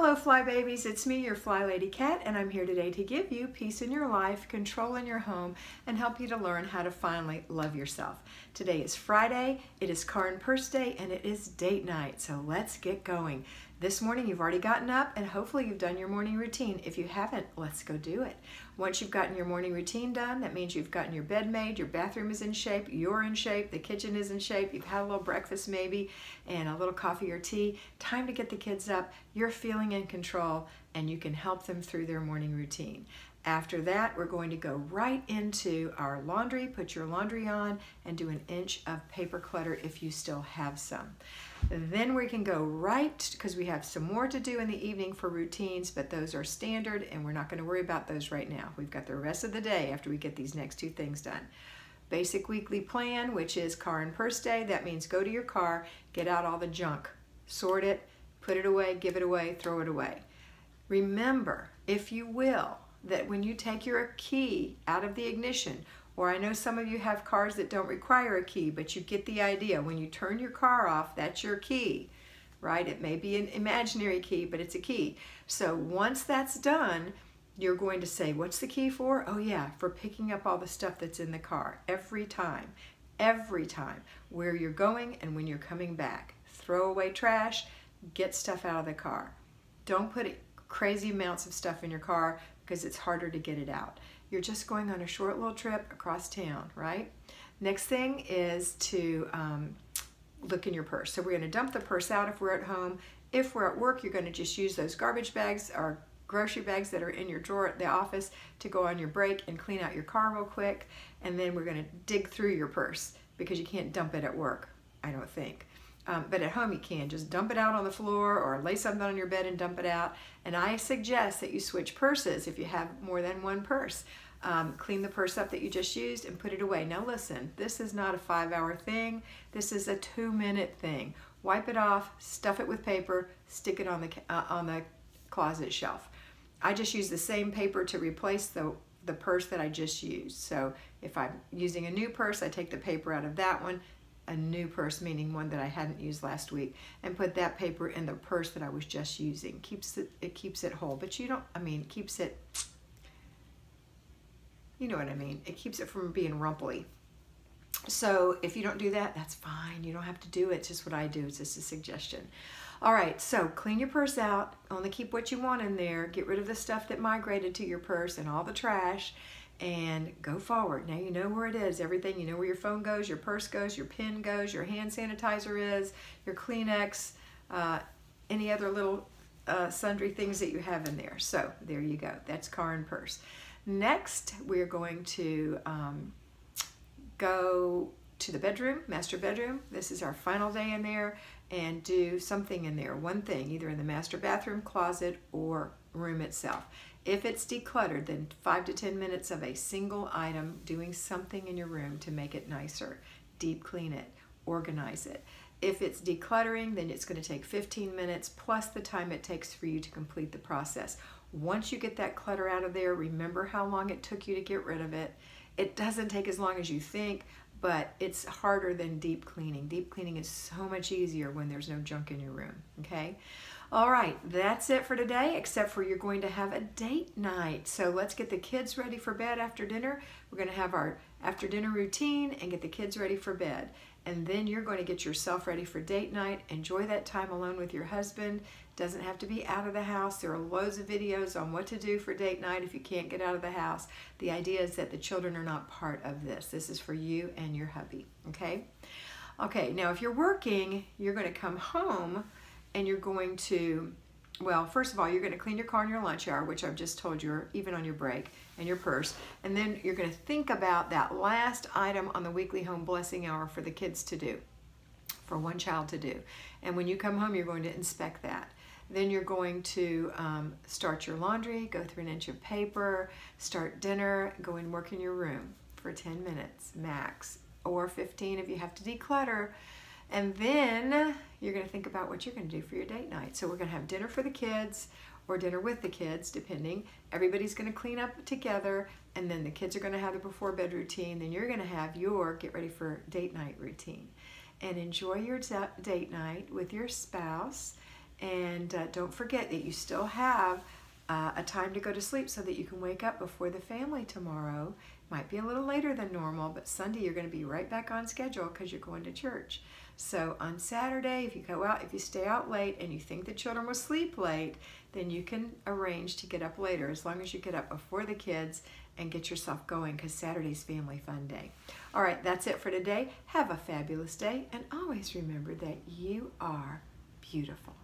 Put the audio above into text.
Hello Fly Babies, it's me, your FlyLady Kat, and I'm here today to give you peace in your life, control in your home, and help you to learn how to finally love yourself. Today is Friday, it is car and purse day, and it is date night, so let's get going. This morning you've already gotten up and hopefully you've done your morning routine. If you haven't, let's go do it. Once you've gotten your morning routine done, that means you've gotten your bed made, your bathroom is in shape, you're in shape, the kitchen is in shape, you've had a little breakfast maybe, and a little coffee or tea. Time to get the kids up, you're feeling in control, and you can help them through their morning routine. After that, we're going to go right into our laundry, put your laundry on, and do an inch of paper clutter if you still have some. Then we can go right, because we have some more to do in the evening for routines, but those are standard and we're not going to worry about those right now. We've got the rest of the day after we get these next two things done. Basic weekly plan, which is car and purse day. That means go to your car, get out all the junk, sort it, put it away, give it away, throw it away. Remember, if you will, that when you take your key out of the ignition, or I know some of you have cars that don't require a key, but you get the idea. When you turn your car off, that's your key, right? It may be an imaginary key, but it's a key. So once that's done, you're going to say, what's the key for? Oh yeah, for picking up all the stuff that's in the car every time, where you're going and when you're coming back. Throw away trash, get stuff out of the car. Don't put crazy amounts of stuff in your car because it's harder to get it out. You're just going on a short little trip across town, right? Next thing is to look in your purse. So we're going to dump the purse out if we're at home. If we're at work, you're going to just use those garbage bags or grocery bags that are in your drawer at the office to go on your break and clean out your car real quick. And then we're going to dig through your purse because you can't dump it at work, I don't think. But at home you can. Just dump it out on the floor or lay something on your bed and dump it out. And I suggest that you switch purses if you have more than one purse. Clean the purse up that you just used and put it away. Now listen, this is not a 5-hour thing. This is a 2-minute thing. Wipe it off, stuff it with paper, stick it on the closet shelf. I just use the same paper to replace the purse that I just used. So if I'm using a new purse, I take the paper out of that one, a new purse, meaning one that I hadn't used last week, and put that paper in the purse that I was just using. It keeps it whole, but keeps it, you know what I mean. It keeps it from being rumply. So if you don't do that, that's fine. You don't have to do it. It's just what I do. It's just a suggestion. All right, so clean your purse out. Only keep what you want in there. Get rid of the stuff that migrated to your purse and all the trash, and go forward. Now you know where it is, everything. You know where your phone goes, your purse goes, your pen goes, your hand sanitizer is, your Kleenex, any other little sundry things that you have in there. So there you go. That's car and purse. Next, we're going to go to the bedroom, master bedroom. This is our final day in there, and do something in there, one thing, either in the master bathroom, closet, or room itself. If it's decluttered, then 5 to 10 minutes of a single item, doing something in your room to make it nicer. Deep clean it, organize it. If it's decluttering, then it's going to take 15 minutes plus the time it takes for you to complete the process. Once you get that clutter out of there, remember how long it took you to get rid of it. It doesn't take as long as you think, but it's harder than deep cleaning. Deep cleaning is so much easier when there's no junk in your room, okay? All right, that's it for today, except for you're going to have a date night. So let's get the kids ready for bed after dinner. We're going to have our after dinner routine and get the kids ready for bed. And then you're going to get yourself ready for date night. Enjoy that time alone with your husband. Doesn't have to be out of the house. There are loads of videos on what to do for date night if you can't get out of the house. The idea is that the children are not part of this. This is for you and your hubby, okay? Okay, now if you're working, you're going to come home and you're going to, well, first of all, you're going to clean your car in your lunch hour, which I've just told you, even on your break, and your purse. And then you're going to think about that last item on the weekly home blessing hour for the kids to do, for one child to do. And when you come home, you're going to inspect that. Then you're going to start your laundry, go through an inch of paper, start dinner, go and work in your room for 10 minutes max, or 15 if you have to declutter. And then you're going to think about what you're going to do for your date night. So we're going to have dinner for the kids or dinner with the kids, depending. Everybody's going to clean up together, and then the kids are going to have the before bed routine. Then you're going to have your get ready for date night routine. And enjoy your date night with your spouse And don't forget that you still have a time to go to sleep so that you can wake up before the family tomorrow. Might be a little later than normal, but Sunday you're going to be right back on schedule because you're going to church. So on Saturday, if you go out, if you stay out late and you think the children will sleep late, then you can arrange to get up later, as long as you get up before the kids and get yourself going, because Saturday's Family Fun Day. All right, that's it for today. Have a fabulous day, and always remember that you are beautiful.